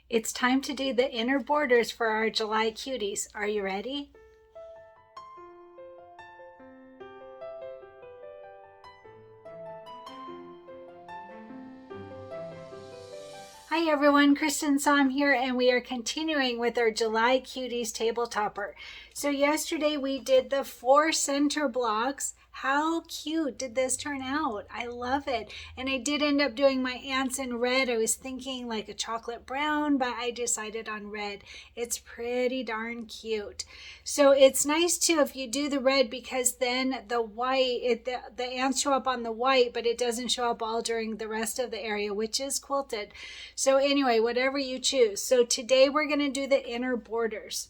It's time to do the inner borders for our July cuties. Are you ready? Hi everyone, Cristin here, and we are continuing with our July Cuties table topper. So yesterday we did the 4 center blocks. How cute did this turn out? I love it. And I did end up doing my ants in red. I was thinking like a chocolate brown, but I decided on red. It's pretty darn cute. So it's nice too if you do the red, because then the white, the ants show up on the white, but it doesn't show up all during the rest of the area, which is quilted. So anyway, whatever you choose. So today we're going to do the inner borders.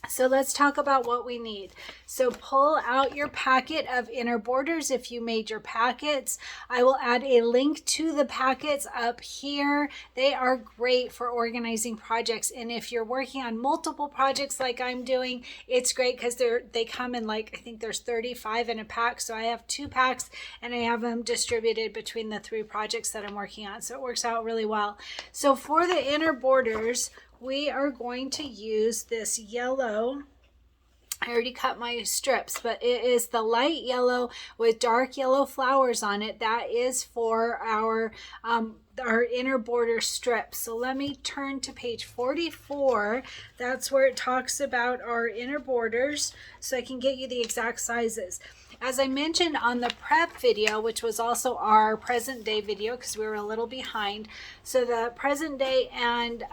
So let's talk about what we need. So pull out your packet of inner borders if you made your packets. I will add a link to the packets up here. They are great for organizing projects. And if you're working on multiple projects like I'm doing, it's great because they come in, like, I think there's 35 in a pack. So I have 2 packs and I have them distributed between the 3 projects that I'm working on. So it works out really well. So for the inner borders, we are going to use this yellow. I already cut my strips, but it is the light yellow with dark yellow flowers on it. That is for our inner border strips. So let me turn to page 44. That's where it talks about our inner borders, so I can get you the exact sizes. As I mentioned on the prep video, which was also our present day video because we were a little behind. So the present day and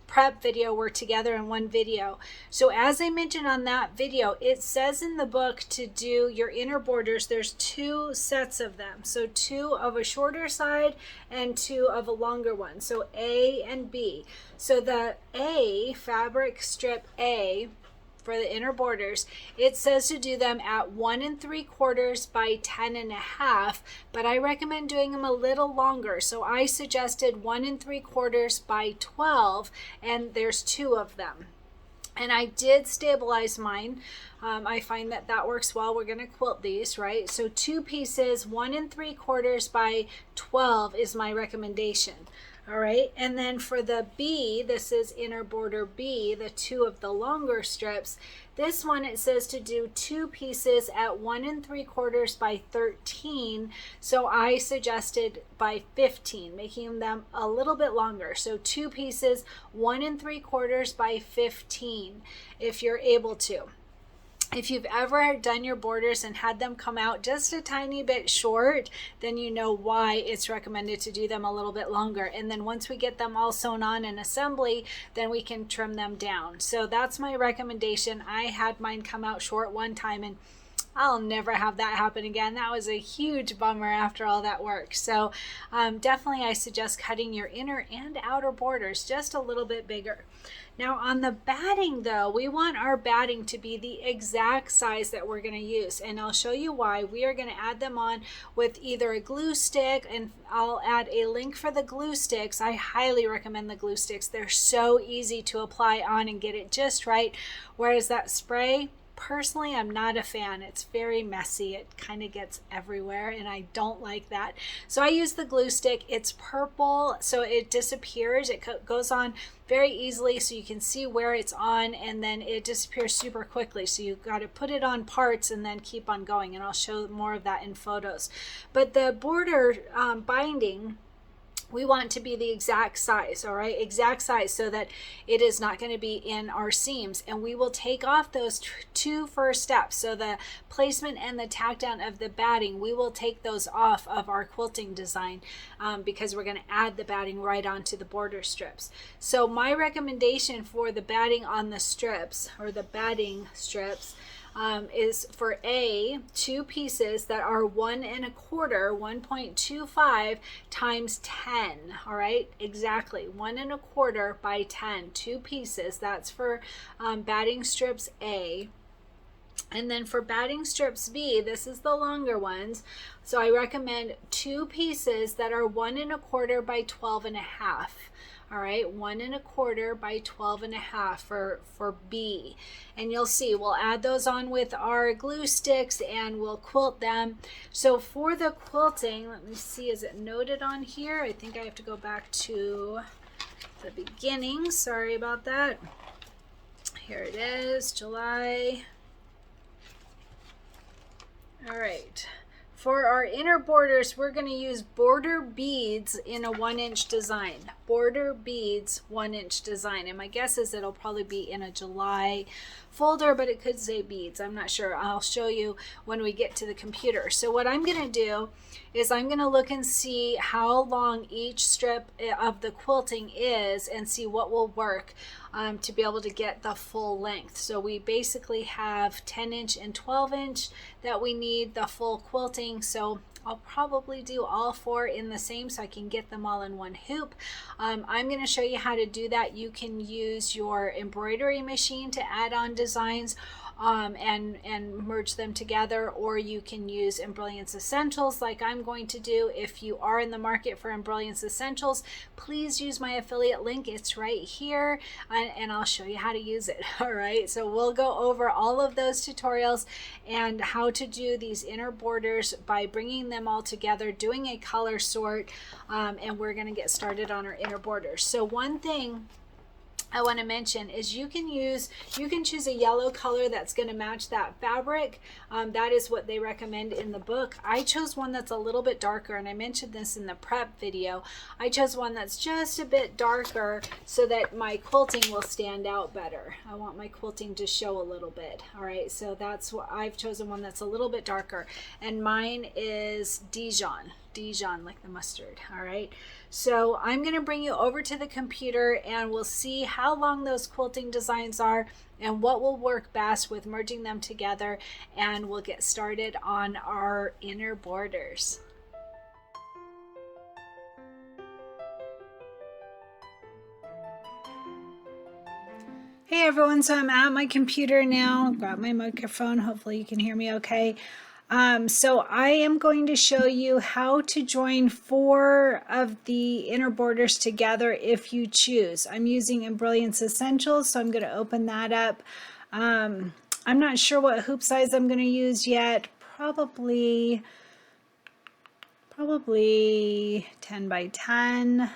prep video were together in one video. So as I mentioned on that video, it says in the book to do your inner borders. There's 2 sets of them. So 2 of a shorter side and 2 of a longer one. So A and B. So the A, fabric strip A, for the inner borders, it says to do them at 1 3/4 by 10.5, but I recommend doing them a little longer. So I suggested 1 3/4 by 12, and there's 2 of them. And I did stabilize mine. I find that works well. We're going to quilt these, right? So 2 pieces, 1 3/4 by 12 is my recommendation. All right, and then for the B, this is inner border B, the 2 of the longer strips. This one, it says to do 2 pieces at 1 3/4 by 13. So I suggested by 15, making them a little bit longer. So 2 pieces, 1 3/4 by 15, if you're able to. If you've ever done your borders and had them come out just a tiny bit short, then you know why it's recommended to do them a little bit longer. And then once we get them all sewn on in assembly, then we can trim them down. So that's my recommendation. I had mine come out short one time, and I'll never have that happen again. That was a huge bummer after all that work. So definitely I suggest cutting your inner and outer borders just a little bit bigger. Now on the batting though, we want our batting to be the exact size that we're going to use. And I'll show you why. We are going to add them on with either a glue stick, and I'll add a link for the glue sticks. I highly recommend the glue sticks. They're so easy to apply on and get it just right. Whereas that spray, personally, I'm not a fan. It's very messy. It kind of gets everywhere, and I don't like that. So I use the glue stick. It's purple, so it disappears. It goes on very easily, so you can see where it's on, and then it disappears super quickly. So you've got to put it on parts and then keep on going, and I'll show more of that in photos. But the border binding, we want to be the exact size, all right? Exact size, so that it is not going to be in our seams. And we will take off those 2 first steps. So the placement and the tack down of the batting, we will take those off of our quilting design because we're going to add the batting right onto the border strips. So my recommendation for the batting on the strips, or the batting strips, is for A, 2 pieces that are 1 1/4, 1.25 times 10. All right, exactly 1 1/4 by 10, 2 pieces. That's for batting strips A. And then for batting strips B, this is the longer ones. So I recommend 2 pieces that are 1 1/4 by 12.5. All right, 1 1/4 by 12.5 for B. And you'll see we'll add those on with our glue sticks and we'll quilt them. So for the quilting, let me see, is it noted on here? I think I have to go back to the beginning. Sorry about that. Here it is, July. All right. For our inner borders, we're going to use border beads in a 1-inch design. Border beads, 1-inch design. And my guess is it'll probably be in a July folder, but it could say beads. I'm not sure. I'll show you when we get to the computer. So what I'm going to do is I'm going to look and see how long each strip of the quilting is and see what will work to be able to get the full length. So we basically have 10-inch and 12-inch that we need the full quilting. So I'll probably do all 4 in the same so I can get them all in one hoop. I'm going to show you how to do that. You can use your embroidery machine to add on designs and merge them together, or you can use Embellishment Essentials like I'm going to do. If you are in the market for Embellishment Essentials, please use my affiliate link. It's right here, and I'll show you how to use it. All right, so we'll go over all of those tutorials and how to do these inner borders by bringing them all together, doing a color sort, and we're going to get started on our inner borders. So one thing I want to mention is you can choose a yellow color that's going to match that fabric. That is what they recommend in the book. I chose one that's a little bit darker, and I mentioned this in the prep video. I chose one that's just a bit darker so that my quilting will stand out better. I want my quilting to show a little bit. All right, so that's what I've chosen, one that's a little bit darker, and mine is Dijon, like the mustard. All right, so I'm going to bring you over to the computer and we'll see how long those quilting designs are and what will work best with merging them together, and we'll get started on our inner borders. Hey everyone, so I'm at my computer now. Got my microphone. Hopefully you can hear me okay. So I am going to show you how to join 4 of the inner borders together if you choose. I'm using Embellishment Essentials, so I'm going to open that up. I'm not sure what hoop size I'm going to use yet. Probably 10 by 10.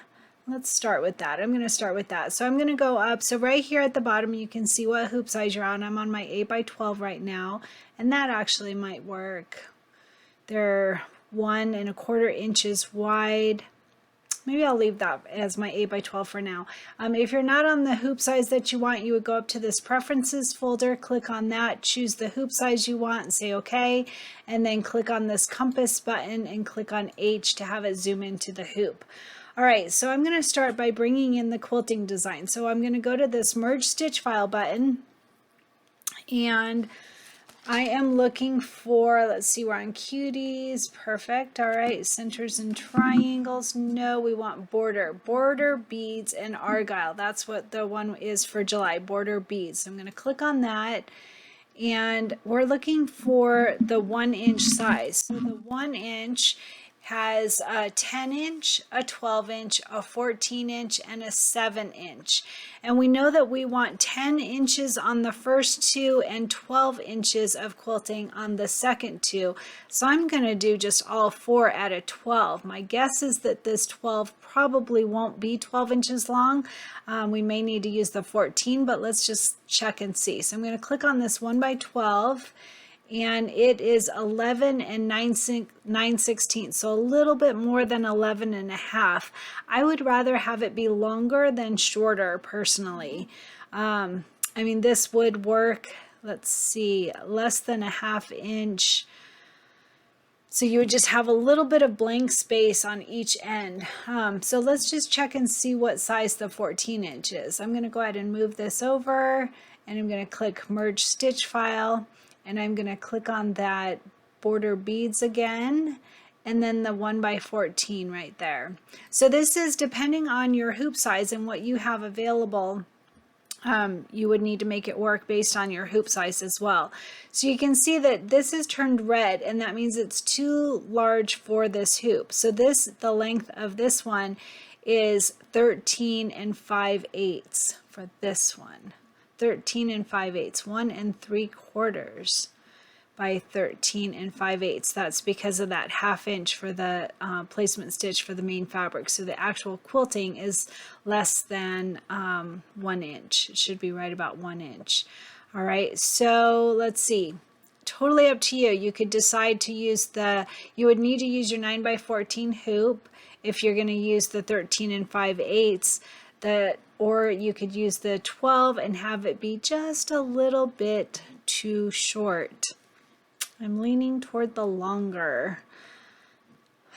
Let's start with that. I'm going to start with that. So I'm going to go up. So right here at the bottom, you can see what hoop size you're on. I'm on my 8 by 12 right now, and that actually might work. They're 1 1/4 inches wide. Maybe I'll leave that as my 8 by 12 for now. If you're not on the hoop size that you want, you would go up to this preferences folder, click on that, choose the hoop size you want and say okay, and then click on this compass button and click on H to have it zoom into the hoop. All right, so I'm going to start by bringing in the quilting design. So I'm going to go to this merge stitch file button, and I am looking for, let's see, we're on Cuties, perfect. All right, centers and triangles, no, we want border beads and argyle. That's what the one is for July, border beads. So I'm going to click on that, and we're looking for the 1-inch size. So the 1-inch has a 10-inch, a 12-inch, a 14-inch, and a 7-inch. And we know that we want 10 inches on the first 2 and 12 inches of quilting on the second 2. So I'm going to do just all 4 at a 12. My guess is that this 12 probably won't be 12 inches long. We may need to use the 14, but let's just check and see. So I'm going to click on this 1 by 12. And it is 11 9/16, so a little bit more than 11 1/2. I would rather have it be longer than shorter personally. I mean, this would work, let's see, less than a 1/2 inch. So you would just have a little bit of blank space on each end. So let's just check and see what size the 14-inch is. I'm going to go ahead and move this over, and I'm going to click merge stitch file. And I'm going to click on that border beads again, and then the 1 by 14 right there. So this is depending on your hoop size and what you have available. You would need to make it work based on your hoop size as well. So you can see that this is turned red, and that means it's too large for this hoop. So the length of this one is 13 5/8 for this one. 13 5/8, 1 3/4. by 13 5/8. That's because of that 1/2 inch for the placement stitch for the main fabric. So the actual quilting is less than 1 inch. It should be right about 1 inch. All right, so let's see. Totally up to you. You could decide to use you would need to use your 9 by 14 hoop if you're going to use the 13 5/8. Or you could use the 12 and have it be just a little bit too short. I'm leaning toward the longer.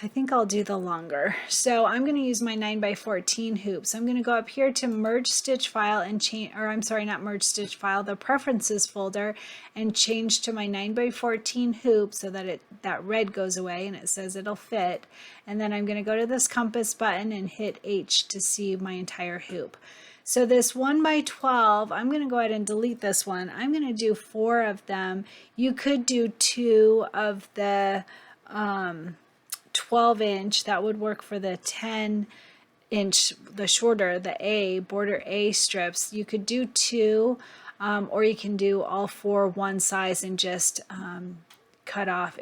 I think I'll do the longer. So I'm going to use my 9 by 14 hoops. I'm going to go up here to merge stitch file and change, or I'm sorry, not merge stitch file, the preferences folder, and change to my 9 by 14 hoop so that that red goes away and it says it'll fit. And then I'm going to go to this compass button and hit H to see my entire hoop. So this 1 by 12, I'm going to go ahead and delete this one. I'm going to do 4 of them. You could do 2 of the 12 inch. That would work for the 10 inch, the shorter, the A, border A strips. You could do 2, or you can do all 4 one size and just cut off.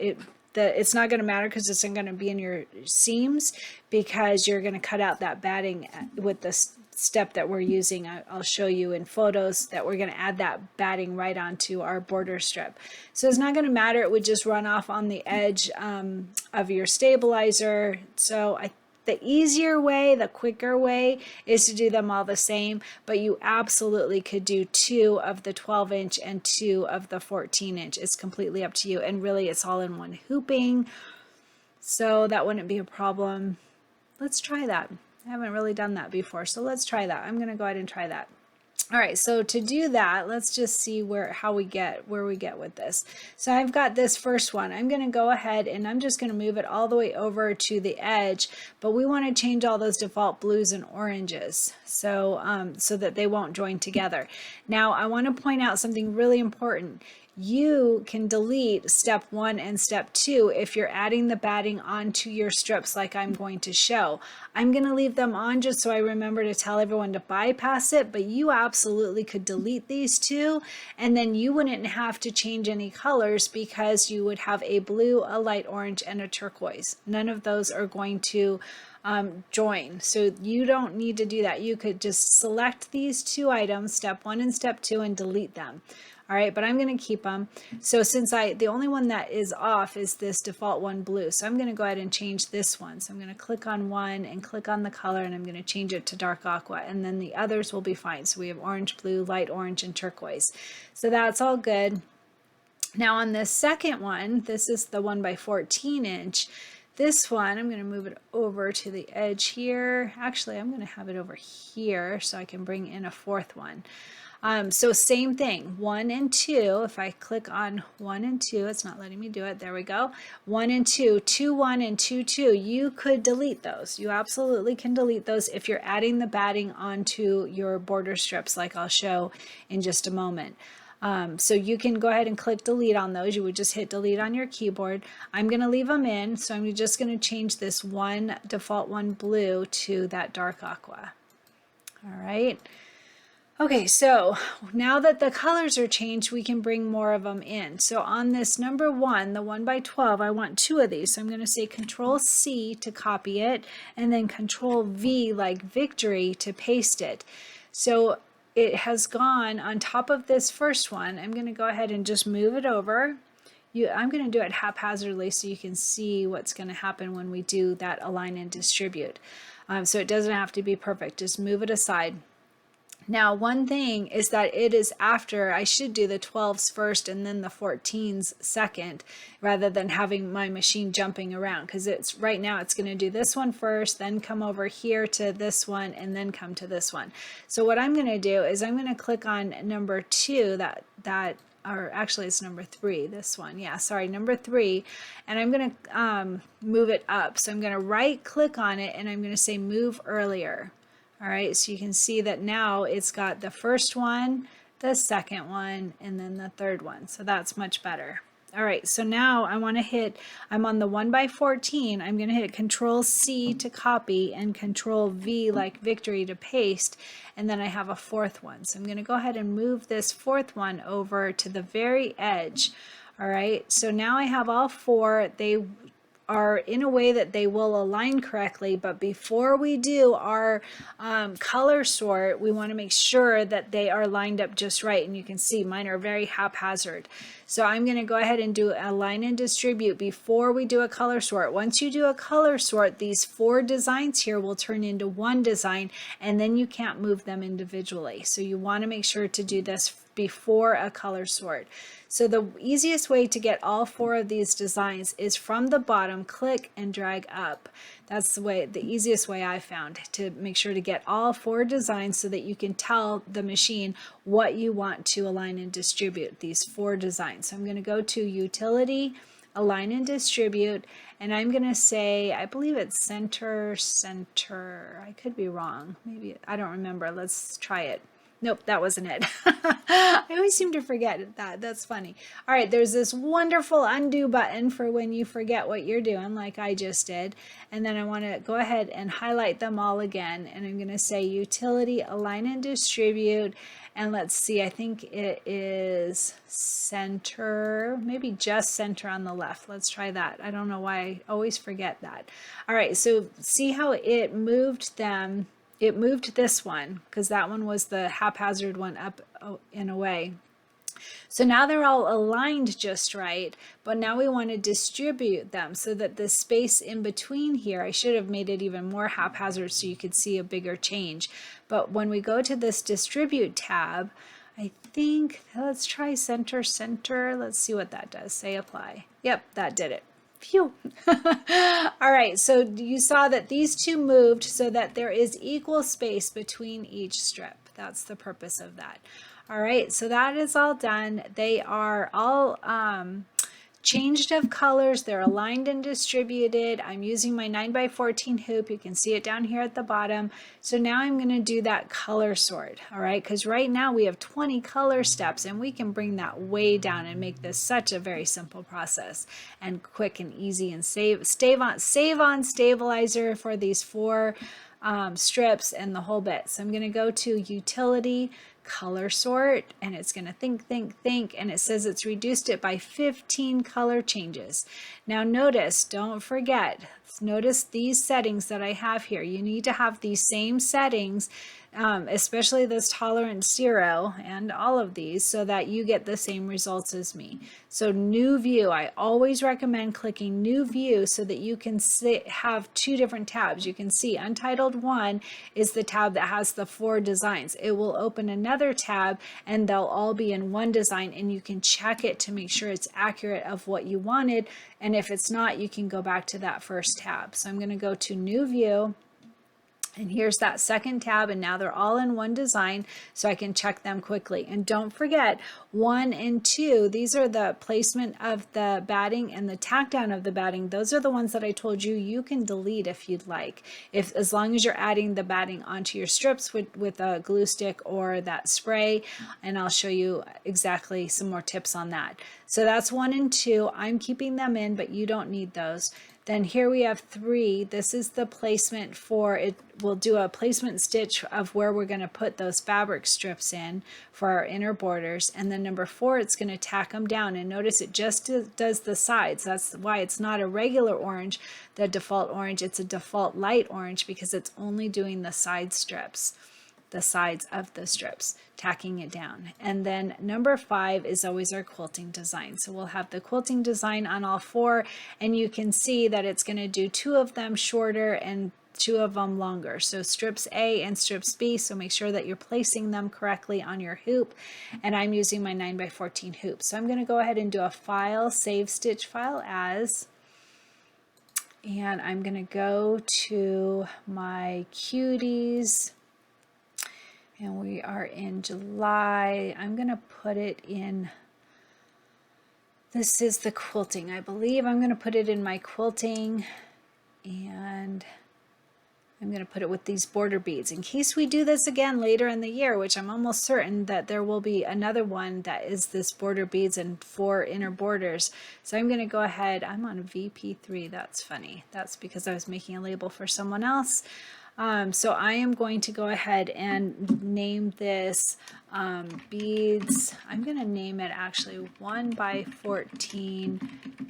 It's not going to matter because it's not going to be in your seams, because you're going to cut out that batting with the step that we're using. I'll show you in photos that we're going to add that batting right onto our border strip. So it's not going to matter. It would just run off on the edge of your stabilizer. So the easier way, the quicker way, is to do them all the same, but you absolutely could do 2 of the 12 inch and 2 of the 14 inch. It's completely up to you, and really it's all in one hooping, so that wouldn't be a problem. Let's try that. I haven't really done that before, so let's try that. I'm going to go ahead and try that. All right, so to do that, let's just see where we get with this. So I've got this first one. I'm going to go ahead and I'm just going to move it all the way over to the edge, but we want to change all those default blues and oranges so so that they won't join together. Now I want to point out something really important. You can delete step 1 and step 2 if you're adding the batting onto your strips like I'm going to show. I'm going to leave them on just so I remember to tell everyone to bypass it, but you absolutely could delete these 2, and then you wouldn't have to change any colors because you would have a blue, a light orange, and a turquoise. None of those are going to join. So you don't need to do that. You could just select these 2 items, step 1 and step 2, and delete them. All right, but I'm going to keep them. So since the only one that is off is this default one blue, so I'm going to go ahead and change this one. So I'm going to click on one and click on the color, and I'm going to change it to dark aqua, and then the others will be fine. So we have orange, blue, light orange, and turquoise. So that's all good. Now on this second one, this is the 1 by 14 inch. This one, I'm going to move it over to the edge here. Actually, I'm going to have it over here so I can bring in a 4th one. So same thing, 1 and 2. If I click on 1 and 2, it's not letting me do it. There we go. 1 and 2, 2, 1 and 2, 2. You could delete those. You absolutely can delete those if you're adding the batting onto your border strips, like I'll show in just a moment. So you can go ahead and click delete on those. You would just hit delete on your keyboard. I'm going to leave them in, so I'm just going to change this one default one blue to that dark aqua. All right. Okay, so now that the colors are changed, we can bring more of them in. So on this number 1, the 1 by 12, I want 2 of these. So I'm going to say Control C to copy it, and then Control V like victory to paste it. So it has gone on top of this first one. I'm going to go ahead and just move it over. I'm going to do it haphazardly so you can see what's going to happen when we do that align and distribute. So it doesn't have to be perfect. Just move it aside. Now, one thing is that it is after, I should do the 12s first and then the 14s second, rather than having my machine jumping around, because it's right now it's going to do this one first, then come over here to this one, and then come to this one. So what I'm going to do is I'm going to click on number 2, or actually it's number 3, this one. Yeah, sorry, number 3. And I'm going to move it up. So I'm going to right click on it and I'm going to say move earlier. All right, so you can see that now it's got the first one, the second one, and then the third one. So that's much better. All right, so now I want to hit, I'm on the 1 by 14. I'm going to hit Control C to copy and Control V like victory to paste. And then I have a 4th one. So I'm going to go ahead and move this 4th one over to the very edge. All right, so now I have all 4. They are in a way that they will align correctly, but before we do our color sort, we want to make sure that they are lined up just right. And you can see mine are very haphazard. So I'm going to go ahead and do align and distribute before we do a color sort. Once you do a color sort, these 4 designs here will turn into one design, and then you can't move them individually. So you want to make sure to do this before a color sort. So the easiest way to get all 4 of these designs is from the bottom, click and drag up. That's the easiest way I found to make sure to get all 4 designs so that you can tell the machine what you want to align and distribute, these 4 designs. So I'm going to go to Utility, Align and Distribute, and I'm going to say, I believe it's center. I could be wrong. Maybe, I don't remember. Let's try it. Nope, that wasn't it. I always seem to forget that. That's funny. All right, there's this wonderful undo button for when you forget what you're doing, like I just did. And then I want to go ahead and highlight them all again. And I'm going to say Utility, Align and Distribute. And let's see, I think it is center, maybe just center on the left. Let's try that. I don't know why I always forget that. All right, so see how it moved them. It moved this one because that one was the haphazard one up in a way. So now they're all aligned just right, but now we want to distribute them so that the space in between here, I should have made it even more haphazard so you could see a bigger change. But when we go to this distribute tab, I think, let's try center. Let's see what that does. Say apply. Yep, that did it. Phew. All right, so you saw that these 2 moved so that there is equal space between each strip. That's the purpose of that. All right, so that is all done. They are all changed of colors. They're aligned and distributed. I'm using my 9x14 hoop. You can see it down here at the bottom. So now I'm going to do that color sort, all right? Because right now we have 20 color steps, and we can bring that way down and make this such a very simple process and quick and easy, and save on stabilizer for these 4 strips and the whole bit. So I'm going to go to Utility, Color Sort, and it's going to think, and it says it's reduced it by 15 color changes. Now notice, don't forget, notice these settings that I have here. You need to have these same settings, especially this tolerance 0 and all of these, so that you get the same results as me. So new view, I always recommend clicking new view so that you can have 2 different tabs. You can see Untitled 1 is the tab that has the 4 designs. It will open another tab and they'll all be in one design, and you can check it to make sure it's accurate of what you wanted. And if it's not, you can go back to that first tab. So I'm going to go to new view. And here's that second tab, and now they're all in one design, so I can check them quickly. And don't forget, 1 and 2, these are the placement of the batting and the tack down of the batting. Those are the ones that I told you you can delete if you'd like, as long as you're adding the batting onto your strips with a glue stick or that spray. And I'll show you exactly some more tips on that. So that's 1 and 2. I'm keeping them in, but you don't need those. Then here we have 3. This is the placement for it. We'll do a placement stitch of where we're going to put those fabric strips in for our inner borders. And then number 4, it's going to tack them down. And notice it just does the sides. That's why it's not a regular orange, the default orange. It's a default light orange because it's only doing the side strips, the sides of the strips, tacking it down. And then number 5 is always our quilting design. So we'll have the quilting design on all 4, and you can see that it's going to do 2 of them shorter and 2 of them longer. So strips A and strips B, so make sure that you're placing them correctly on your hoop. And I'm using my 9x14 hoop. So I'm going to go ahead and do a file, save stitch file as, and I'm going to go to my Cuties. And we are in July. I'm going to put it in, this is the quilting. I believe I'm going to put it in my quilting, and I'm going to put it with these border beads in case we do this again later in the year, which I'm almost certain that there will be another one that is this border beads and 4 inner borders. So I'm going to go ahead. I'm on VP3. That's funny. That's because I was making a label for someone else. So I am going to go ahead and name this beads. I'm going to name it actually 1 by 14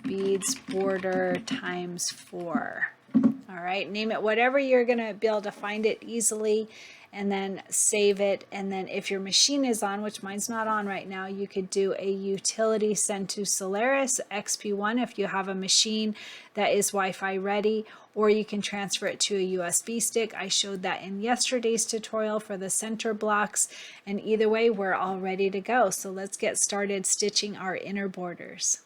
beads border times 4. All right, name it whatever you're going to be able to find it easily, and then save it. And then if your machine is on, which mine's not on right now, you could do a utility send to Solaris XP1 if you have a machine that is Wi-Fi ready, or you can transfer it to a USB stick. I showed that in yesterday's tutorial for the center blocks, and either way, we're all ready to go. So let's get started stitching our inner borders.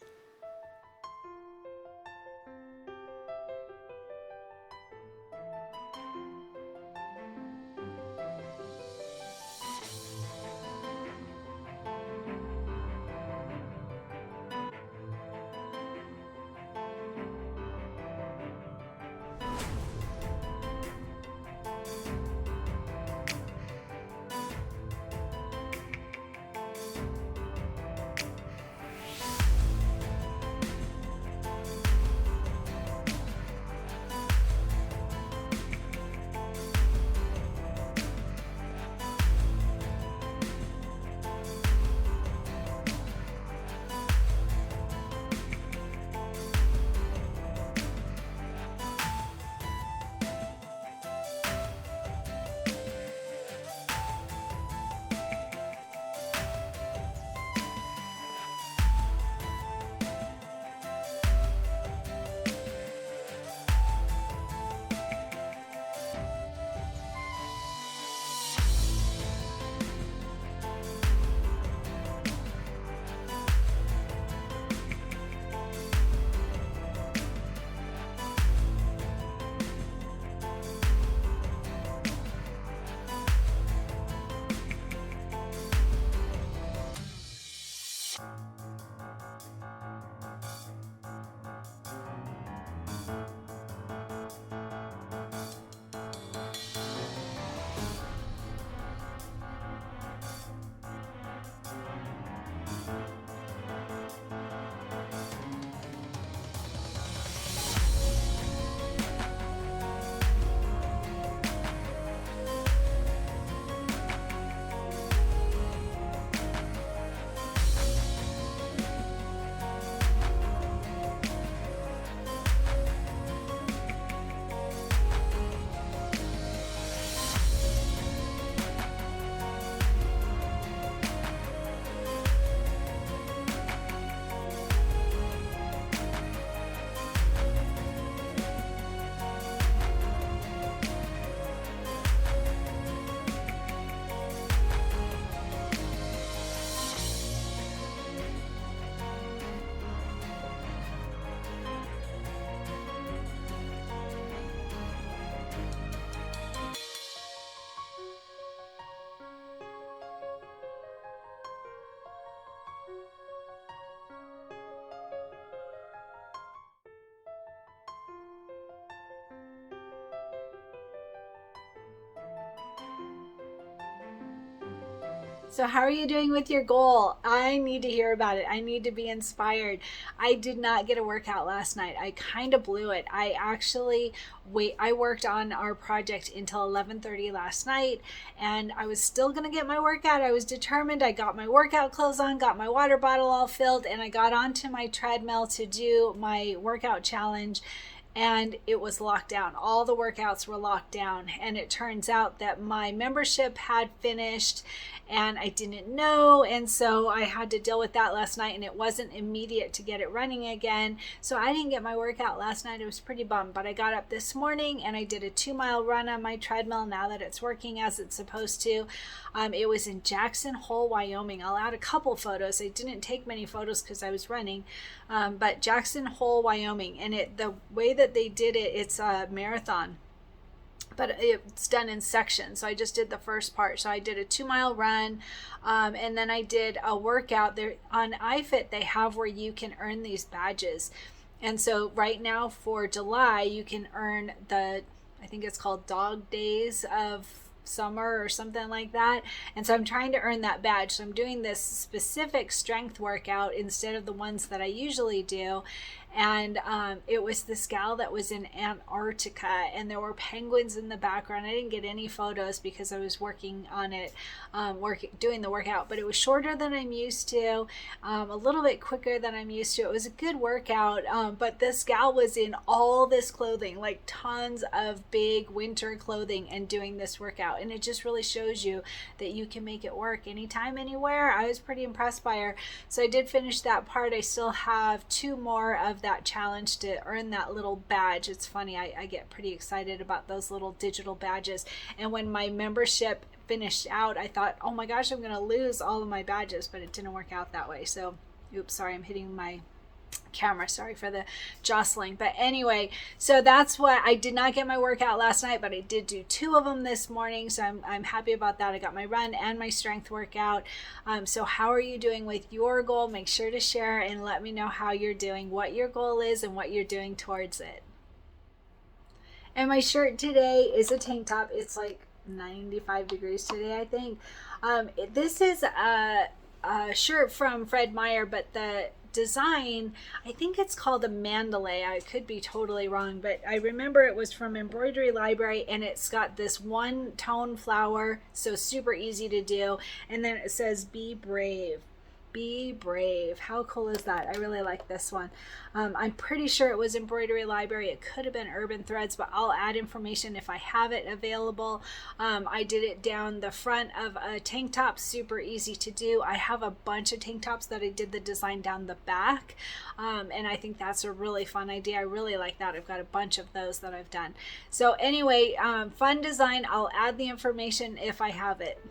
So how are you doing with your goal? I need to hear about it. I need to be inspired. I did not get a workout last night. I kind of blew it. I worked on our project until 11:30 last night, and I was still going to get my workout. I was determined. I got my workout clothes on, got my water bottle all filled, and I got onto my treadmill to do my workout challenge. And it was locked down. All the workouts were locked down, and it turns out that my membership had finished and I didn't know, and so I had to deal with that last night, and it wasn't immediate to get it running again. So I didn't get my workout last night. I was pretty bummed, but I got up this morning and I did a 2-mile run on my treadmill now that it's working as it's supposed to. It was in Jackson Hole, Wyoming. I'll add a couple photos. I didn't take many photos because I was running, but Jackson Hole, Wyoming, and the way that they did it, it's a marathon, but it's done in sections. So I just did the first part. So I did a 2-mile run, and then I did a workout there on iFit. They have where you can earn these badges, and so right now for July you can earn I think it's called Dog Days of Summer or something like that. And so I'm trying to earn that badge. So I'm doing this specific strength workout instead of the ones that I usually do. and it was this gal that was in Antarctica, and there were penguins in the background. I didn't get any photos because I was working on it, doing the workout, but it was shorter than I'm used to, a little bit quicker than I'm used to. It was a good workout, but this gal was in all this clothing, like tons of big winter clothing, and doing this workout, and it just really shows you that you can make it work anytime, anywhere. I was pretty impressed by her. So I did finish that part. I still have 2 more of that challenge to earn that little badge. It's funny, I get pretty excited about those little digital badges, and when my membership finished out, I thought, oh my gosh, I'm gonna lose all of my badges, but it didn't work out that way. So oops, sorry, I'm hitting my camera, sorry for the jostling. But anyway, so that's what I did not get my workout last night, but I did do 2 of them this morning, so I'm happy about that. I got my run and my strength workout. So how are you doing with your goal? Make sure to share and let me know how you're doing, what your goal is, and what you're doing towards it. And my shirt today is a tank top. It's like 95 degrees today, I think. This is a shirt from Fred Meyer, but the design, I think it's called a Mandala. I could be totally wrong, but I remember it was from Embroidery Library, and it's got this 1-tone flower, so super easy to do, and then it says be brave. Be brave. How cool is that? I really like this one. I'm pretty sure it was Embroidery Library. It could have been Urban Threads, but I'll add information if I have it available. I did it down the front of a tank top, super easy to do. I have a bunch of tank tops that I did the design down the back, and I think that's a really fun idea. I really like that. I've got a bunch of those that I've done. So anyway, fun design. I'll add the information if I have it.